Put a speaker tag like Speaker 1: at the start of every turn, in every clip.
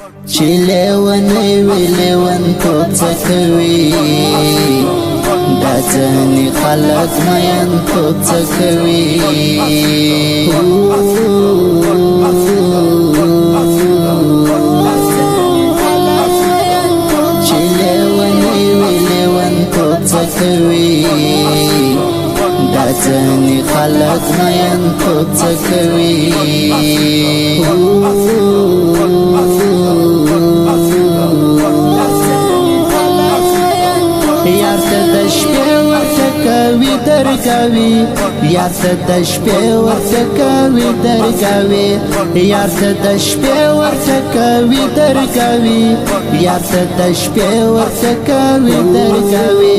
Speaker 1: چې لیونی وي لیونتوب څه کوي دا ځینې خلک مینتوب څه کوي چې لیونی وي لیونتوب څه کوي دا ځینې خلک مینتوب څه کوي یار ته د شپې ورته کوي درګوي یار ته د شپې ورته کوي درګوي یار ته د شپې ورته کوي درګوي یار ته د شپې ورته کوي درګوي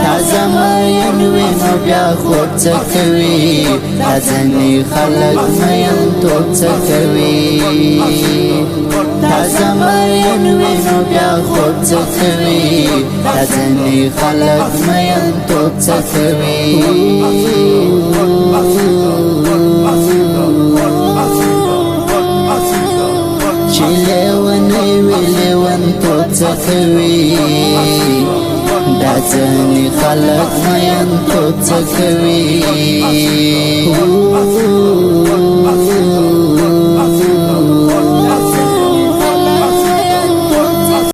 Speaker 1: تازه مین وي نو بیا خوب څه کوي دا ځینې خلک مینتوب څه کوي تازه مین وي نو بیا خوب څه کوي دا ځینې خلک مینتوب څه کوي چې لیونی وي لیونتوب څه کوي دا ځینې خلک مینتوب څه کوي